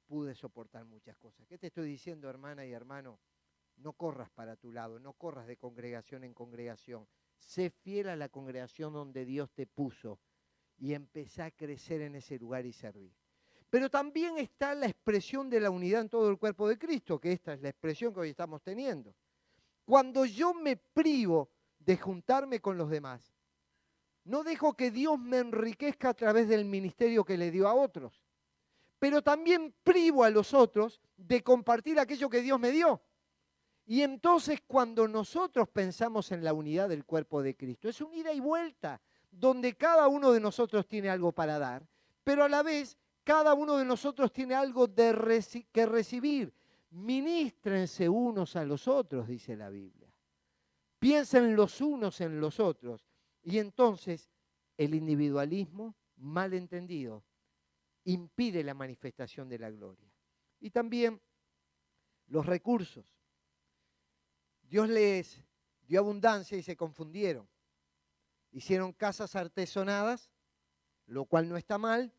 pude soportar muchas cosas. ¿Qué te estoy diciendo, hermana y hermano? No corras para tu lado, no corras de congregación en congregación. Sé fiel a la congregación donde Dios te puso y empezá a crecer en ese lugar y servir. Pero también está la expresión de la unidad en todo el cuerpo de Cristo, que esta es la expresión que hoy estamos teniendo. Cuando yo me privo de juntarme con los demás, no dejo que Dios me enriquezca a través del ministerio que le dio a otros, pero también privo a los otros de compartir aquello que Dios me dio. Y entonces cuando nosotros pensamos en la unidad del cuerpo de Cristo, es un ida y vuelta, donde cada uno de nosotros tiene algo para dar, pero a la vez cada uno de nosotros tiene algo que recibir. Ministrense unos a los otros, dice la Biblia. Piensen los unos en los otros. Y entonces el individualismo, mal entendido, impide la manifestación de la gloria. Y también los recursos. Dios les dio abundancia y se confundieron. Hicieron casas artesonadas, lo cual no está mal,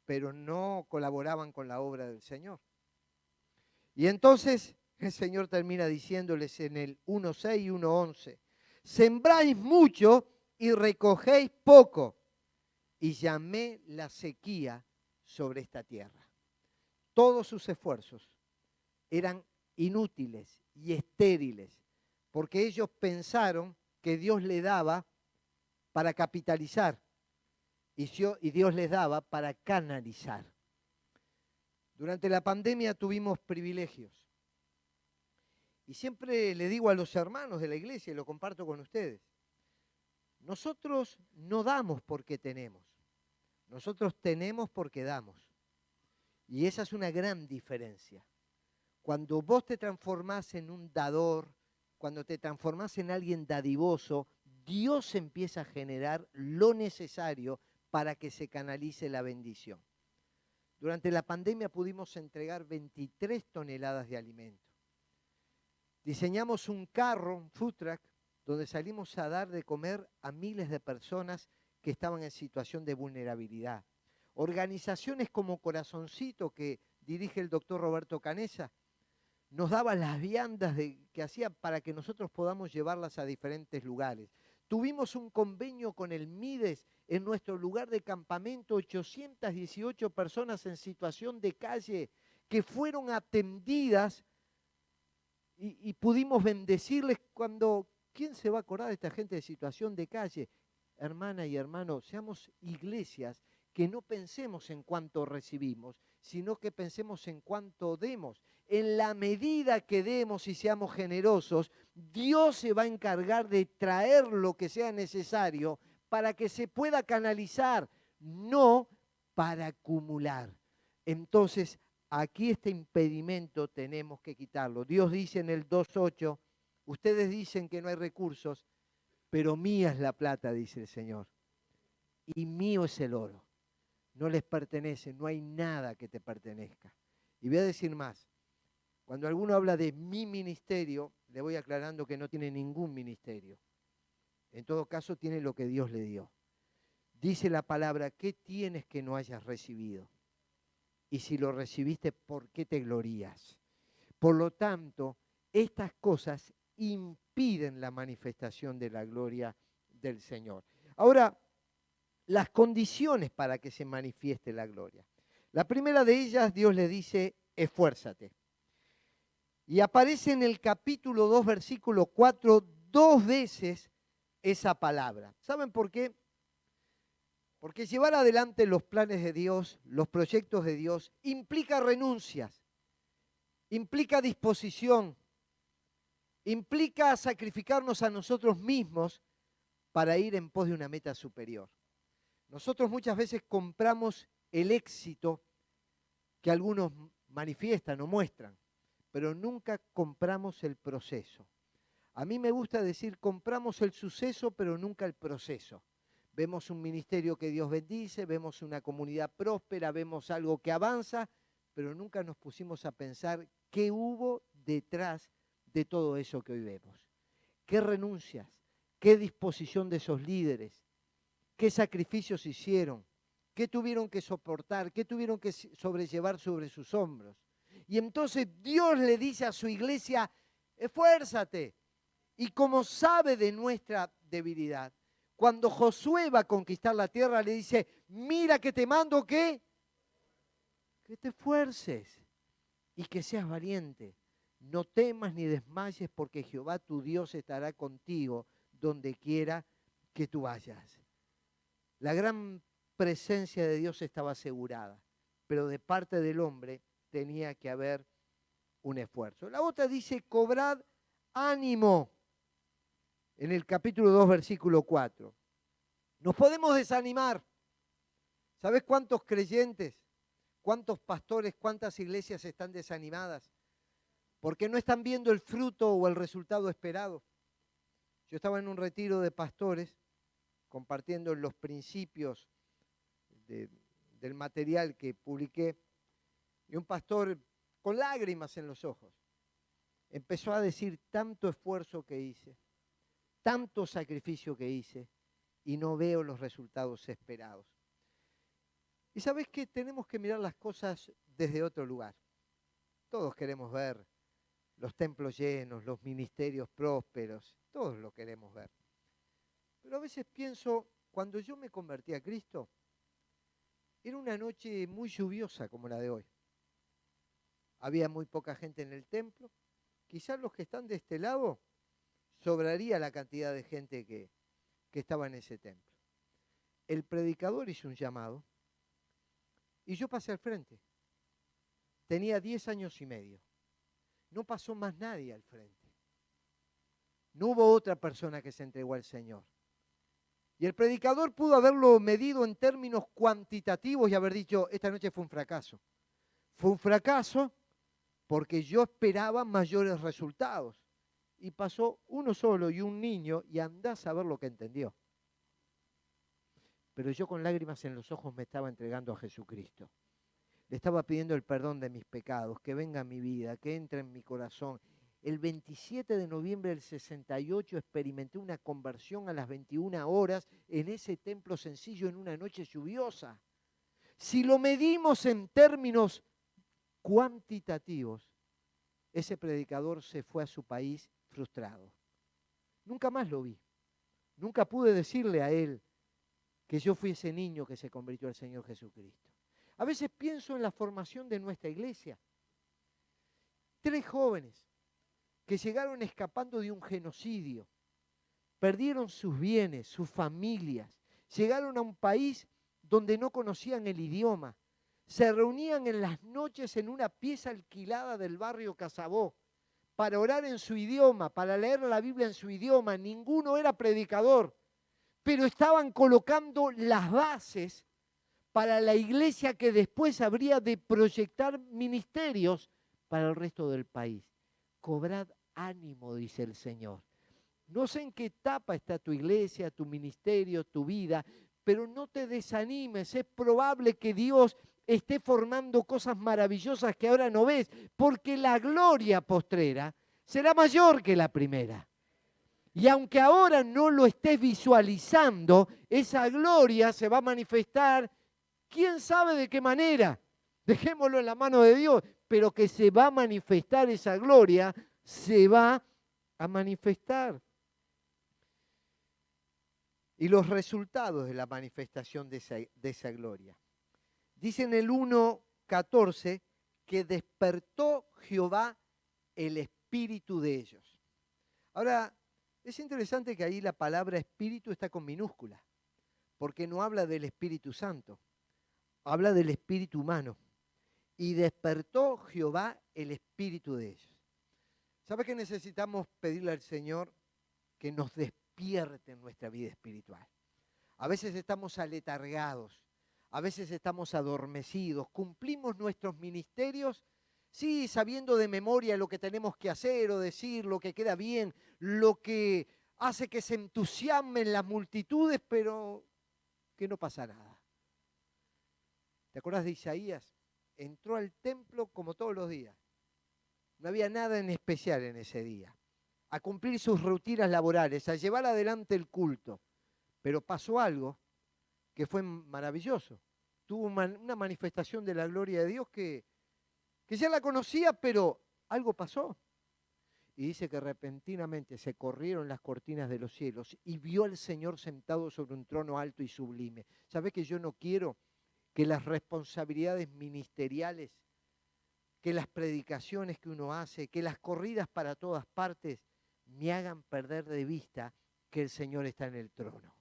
pero no colaboraban con la obra del Señor. Y entonces el Señor termina diciéndoles en el 1:6 y 1:11, sembráis mucho y recogéis poco, y llamé la sequía sobre esta tierra. Todos sus esfuerzos eran inútiles y estériles, porque ellos pensaron que Dios les daba para capitalizar y Dios les daba para canalizar. Durante la pandemia tuvimos privilegios. Y siempre le digo a los hermanos de la iglesia, y lo comparto con ustedes, nosotros no damos porque tenemos, nosotros tenemos porque damos. Y esa es una gran diferencia. Cuando vos te transformás en un dador, cuando te transformás en alguien dadivoso, Dios empieza a generar lo necesario para que se canalice la bendición. Durante la pandemia pudimos entregar 23 toneladas de alimento. Diseñamos un carro, un food truck, donde salimos a dar de comer a miles de personas que estaban en situación de vulnerabilidad. Organizaciones como Corazoncito, que dirige el doctor Roberto Canessa, nos daba las viandas que hacía para que nosotros podamos llevarlas a diferentes lugares. Tuvimos un convenio con el MIDES en nuestro lugar de campamento, 818 personas en situación de calle que fueron atendidas y pudimos bendecirles cuando, ¿quién se va a acordar de esta gente de situación de calle? Hermana y hermano, seamos iglesias que no pensemos en cuánto recibimos, sino que pensemos en cuánto demos. En la medida que demos y seamos generosos, Dios se va a encargar de traer lo que sea necesario para que se pueda canalizar, no para acumular. Entonces, aquí este impedimento tenemos que quitarlo. Dios dice en el 2.8, ustedes dicen que no hay recursos, pero mía es la plata, dice el Señor, y mío es el oro. No les pertenece, no hay nada que te pertenezca. Y voy a decir más, cuando alguno habla de mi ministerio, le voy aclarando que no tiene ningún ministerio. En todo caso, tiene lo que Dios le dio. Dice la palabra, ¿qué tienes que no hayas recibido? Y si lo recibiste, ¿por qué te glorías? Por lo tanto, estas cosas impiden la manifestación de la gloria del Señor. Ahora, las condiciones para que se manifieste la gloria. La primera de ellas, Dios le dice, esfuérzate. Y aparece en el capítulo 2, versículo 4, 2 veces esa palabra. ¿Saben por qué? Porque llevar adelante los planes de Dios, los proyectos de Dios, implica renuncias, implica disposición, implica sacrificarnos a nosotros mismos para ir en pos de una meta superior. Nosotros muchas veces compramos el éxito que algunos manifiestan o muestran, pero nunca compramos el proceso. A mí me gusta decir, compramos el suceso, pero nunca el proceso. Vemos un ministerio que Dios bendice, vemos una comunidad próspera, vemos algo que avanza, pero nunca nos pusimos a pensar qué hubo detrás de todo eso que hoy vemos. ¿Qué renuncias? ¿Qué disposición de esos líderes? ¿Qué sacrificios hicieron? ¿Qué tuvieron que soportar? ¿Qué tuvieron que sobrellevar sobre sus hombros? Y entonces Dios le dice a su iglesia, esfuérzate. Y como sabe de nuestra debilidad, cuando Josué va a conquistar la tierra, le dice, mira que te mando que te esfuerces y que seas valiente. No temas ni desmayes porque Jehová tu Dios estará contigo donde quiera que tú vayas. La gran presencia de Dios estaba asegurada, pero de parte del hombre tenía que haber un esfuerzo. La otra dice, cobrad ánimo. En el capítulo 2, versículo 4. Nos podemos desanimar. ¿Sabes cuántos creyentes, cuántos pastores, cuántas iglesias están desanimadas? Porque no están viendo el fruto o el resultado esperado. Yo estaba en un retiro de pastores compartiendo los principios del material que publiqué y un pastor con lágrimas en los ojos empezó a decir tanto esfuerzo que hice, tanto sacrificio que hice y no veo los resultados esperados. Y sabes que tenemos que mirar las cosas desde otro lugar. Todos queremos ver los templos llenos, los ministerios prósperos, todos lo queremos ver. Pero a veces pienso, cuando yo me convertí a Cristo, era una noche muy lluviosa como la de hoy. Había muy poca gente en el templo. Quizás los que están de este lado, sobraría la cantidad de gente que estaba en ese templo. El predicador hizo un llamado y yo pasé al frente. Tenía 10 años y medio. No pasó más nadie al frente. No hubo otra persona que se entregó al Señor. Y el predicador pudo haberlo medido en términos cuantitativos y haber dicho, esta noche fue un fracaso. Fue un fracaso porque yo esperaba mayores resultados. Y pasó uno solo y un niño y andás a ver lo que entendió. Pero yo con lágrimas en los ojos me estaba entregando a Jesucristo. Le estaba pidiendo el perdón de mis pecados, que venga a mi vida, que entre en mi corazón. El 27 de noviembre del 68 experimenté una conversión a las 21 horas en ese templo sencillo en una noche lluviosa. Si lo medimos en términos cuantitativos, ese predicador se fue a su país frustrado. Nunca más lo vi. Nunca pude decirle a él que yo fui ese niño que se convirtió al Señor Jesucristo. A veces pienso en la formación de nuestra iglesia. 3 jóvenes que llegaron escapando de un genocidio, perdieron sus bienes, sus familias, llegaron a un país donde no conocían el idioma, se reunían en las noches en una pieza alquilada del barrio Casabó para orar en su idioma, para leer la Biblia en su idioma. Ninguno era predicador, pero estaban colocando las bases para la iglesia que después habría de proyectar ministerios para el resto del país. Cobrad ánimo, dice el Señor. No sé en qué etapa está tu iglesia, tu ministerio, tu vida, pero no te desanimes. Es probable que Dios esté formando cosas maravillosas que ahora no ves, porque la gloria postrera será mayor que la primera. Y aunque ahora no lo estés visualizando, esa gloria se va a manifestar, quién sabe de qué manera. Dejémoslo en la mano de Dios, pero que se va a manifestar esa gloria, se va a manifestar. Y los resultados de la manifestación de esa gloria. Dice en el 1:14 que despertó Jehová el espíritu de ellos. Ahora, es interesante que ahí la palabra espíritu está con minúscula, porque no habla del Espíritu Santo, habla del espíritu humano. Y despertó Jehová el espíritu de ellos. ¿Sabe que necesitamos pedirle al Señor que nos despierte en nuestra vida espiritual? A veces estamos aletargados, a veces estamos adormecidos, cumplimos nuestros ministerios, sí, sabiendo de memoria lo que tenemos que hacer o decir, lo que queda bien, lo que hace que se entusiasmen las multitudes, pero que no pasa nada. ¿Te acuerdas de Isaías? Entró al templo como todos los días. No había nada en especial en ese día. A cumplir sus rutinas laborales, a llevar adelante el culto. Pero pasó algo que fue maravilloso. Tuvo una manifestación de la gloria de Dios que ya la conocía, pero algo pasó. Y dice que repentinamente se corrieron las cortinas de los cielos y vio al Señor sentado sobre un trono alto y sublime. ¿Sabés que yo no quiero que las responsabilidades ministeriales, que las predicaciones que uno hace, que las corridas para todas partes me hagan perder de vista que el Señor está en el trono?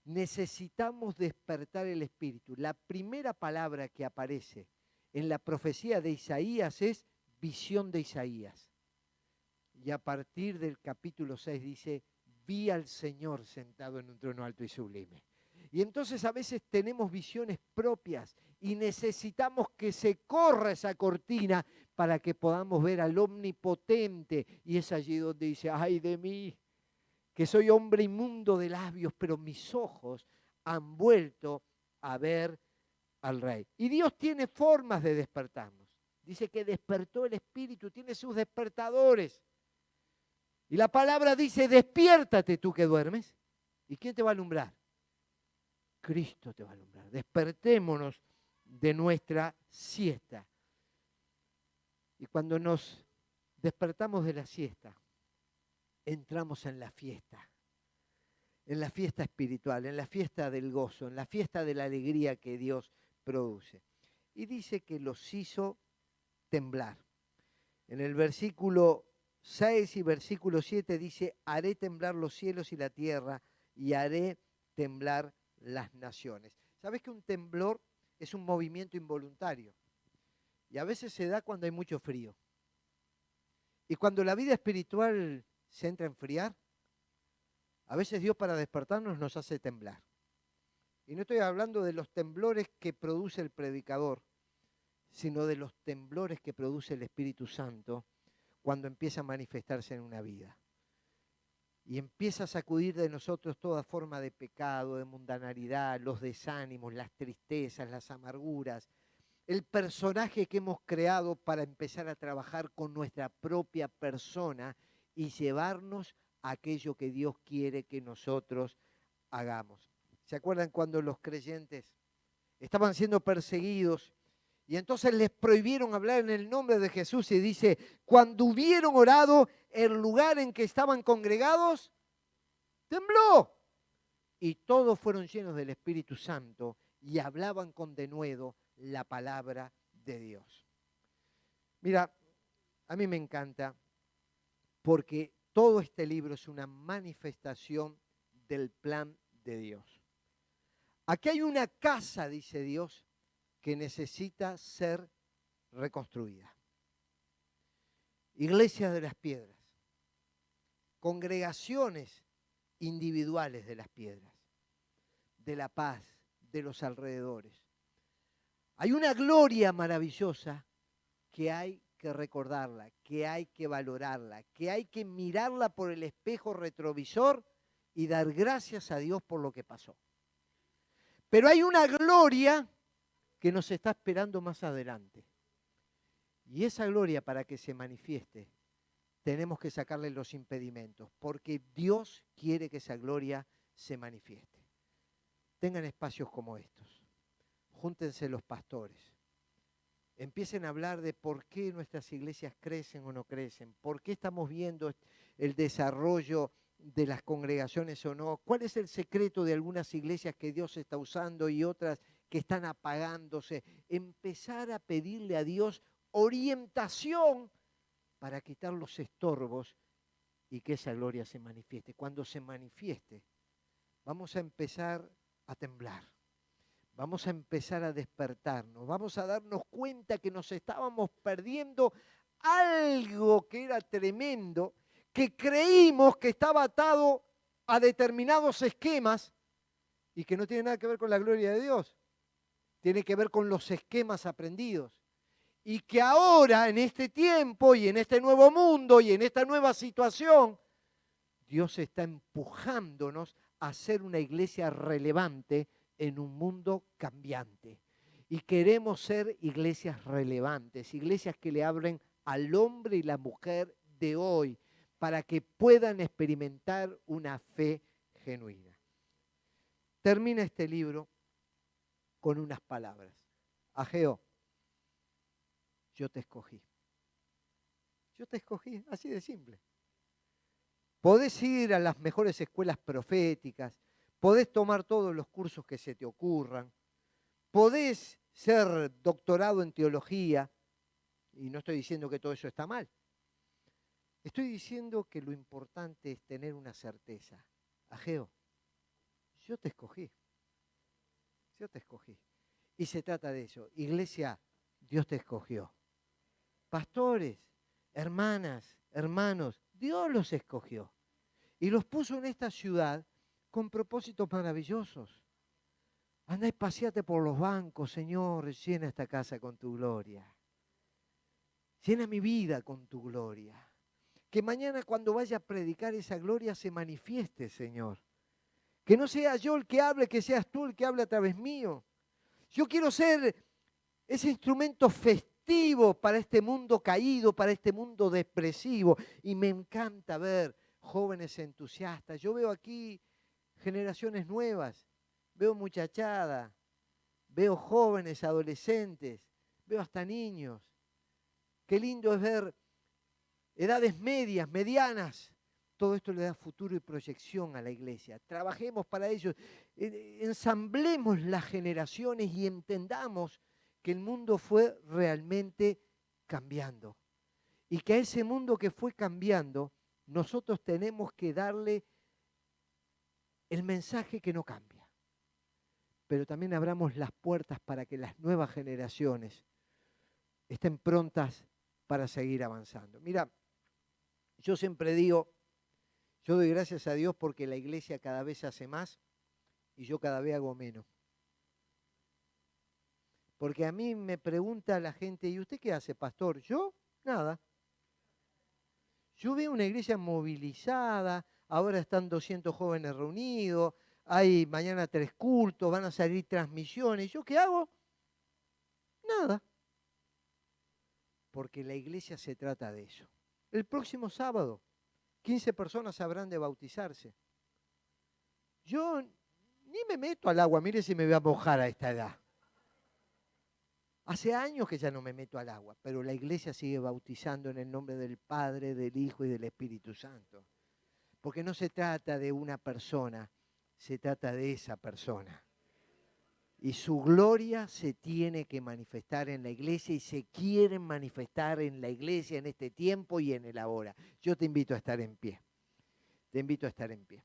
Necesitamos despertar el espíritu. La primera palabra que aparece en la profecía de Isaías es visión de Isaías. Y a partir del capítulo 6 dice, vi al Señor sentado en un trono alto y sublime. Y entonces a veces tenemos visiones propias y necesitamos que se corra esa cortina para que podamos ver al omnipotente. Y es allí donde dice, ay de mí, que soy hombre inmundo de labios, pero mis ojos han vuelto a ver al Rey. Y Dios tiene formas de despertarnos. Dice que despertó el Espíritu, tiene sus despertadores. Y la palabra dice, despiértate tú que duermes. ¿Y quién te va a alumbrar? Cristo te va a alumbrar. Despertémonos de nuestra siesta. Y cuando nos despertamos de la siesta, entramos en la fiesta espiritual, en la fiesta del gozo, en la fiesta de la alegría que Dios produce. Y dice que los hizo temblar. En el versículo 6 y versículo 7 dice, haré temblar los cielos y la tierra y haré temblar las naciones. ¿Sabes que un temblor es un movimiento involuntario? Y a veces se da cuando hay mucho frío. Y cuando la vida espiritual se entra a enfriar, a veces Dios para despertarnos nos hace temblar. Y no estoy hablando de los temblores que produce el predicador, sino de los temblores que produce el Espíritu Santo cuando empieza a manifestarse en una vida. Y empieza a sacudir de nosotros toda forma de pecado, de mundanalidad, los desánimos, las tristezas, las amarguras. el personaje que hemos creado para empezar a trabajar con nuestra propia persona y llevarnos a aquello que Dios quiere que nosotros hagamos. ¿Se acuerdan cuando los creyentes estaban siendo perseguidos y entonces les prohibieron hablar en el nombre de Jesús? Y dice, cuando hubieron orado, el lugar en que estaban congregados tembló. Y todos fueron llenos del Espíritu Santo y hablaban con denuedo la palabra de Dios. Mira, a mí me encanta porque todo este libro es una manifestación del plan de Dios. Aquí hay una casa, dice Dios, que necesita ser reconstruida. Iglesias de las piedras, congregaciones individuales de las piedras, de La Paz, de los alrededores. Hay una gloria maravillosa que hay que recordarla, que hay que valorarla, que hay que mirarla por el espejo retrovisor y dar gracias a Dios por lo que pasó. Pero hay una gloria que nos está esperando más adelante. Y esa gloria, para que se manifieste, tenemos que sacarle los impedimentos, porque Dios quiere que esa gloria se manifieste. Tengan espacios como estos. Júntense los pastores. Empiecen a hablar de por qué nuestras iglesias crecen o no crecen, por qué estamos viendo el desarrollo de las congregaciones o no, cuál es el secreto de algunas iglesias que Dios está usando y otras que están apagándose. Empezar a pedirle a Dios orientación para quitar los estorbos y que esa gloria se manifieste. Cuando se manifieste, vamos a empezar a temblar. Vamos a empezar a despertarnos, vamos a darnos cuenta que nos estábamos perdiendo algo que era tremendo, que creímos que estaba atado a determinados esquemas y que no tiene nada que ver con la gloria de Dios, tiene que ver con los esquemas aprendidos. Y que ahora, en este tiempo y en este nuevo mundo y en esta nueva situación, Dios está empujándonos a ser una iglesia relevante en un mundo cambiante. Y queremos ser iglesias relevantes, iglesias que le hablen al hombre y la mujer de hoy para que puedan experimentar una fe genuina. Termina este libro con unas palabras. Ageo, yo te escogí. Yo te escogí, así de simple. Podés ir a las mejores escuelas proféticas, podés tomar todos los cursos que se te ocurran, podés ser doctorado en teología, y no estoy diciendo que todo eso está mal. Estoy diciendo que lo importante es tener una certeza. Ageo, yo te escogí. Yo te escogí. Y se trata de eso. Iglesia, Dios te escogió. Pastores, hermanas, hermanos, Dios los escogió. Y los puso en esta ciudad con propósitos maravillosos. Andá y paseate por los bancos, Señor, llena esta casa con tu gloria. Llena mi vida con tu gloria. Que mañana cuando vaya a predicar esa gloria se manifieste, Señor. Que no sea yo el que hable, que seas tú el que hable a través mío. Yo quiero ser ese instrumento festivo para este mundo caído, para este mundo depresivo. Y me encanta ver jóvenes entusiastas. Yo veo aquí generaciones nuevas, veo muchachada, veo jóvenes, adolescentes, veo hasta niños. Qué lindo es ver edades medias, medianas. Todo esto le da futuro y proyección a la iglesia. Trabajemos para ello, ensamblemos las generaciones y entendamos que el mundo fue realmente cambiando. Y que a ese mundo que fue cambiando, nosotros tenemos que darle el mensaje que no cambia. Pero también abramos las puertas para que las nuevas generaciones estén prontas para seguir avanzando. Mira, yo siempre digo, yo doy gracias a Dios porque la iglesia cada vez hace más y yo cada vez hago menos. Porque a mí me pregunta la gente, ¿y usted qué hace, pastor? Yo, nada. Yo veo una iglesia movilizada, ahora están 200 jóvenes reunidos, hay mañana 3 cultos, van a salir transmisiones. ¿Yo qué hago? Nada. Porque la iglesia se trata de eso. El próximo sábado, 15 personas habrán de bautizarse. Yo ni me meto al agua, mire si me voy a mojar a esta edad. Hace años que ya no me meto al agua, pero la iglesia sigue bautizando en el nombre del Padre, del Hijo y del Espíritu Santo. Porque no se trata de una persona, se trata de esa persona. Y su gloria se tiene que manifestar en la iglesia y se quiere manifestar en la iglesia en este tiempo y en el ahora. Yo te invito a estar en pie. Te invito a estar en pie.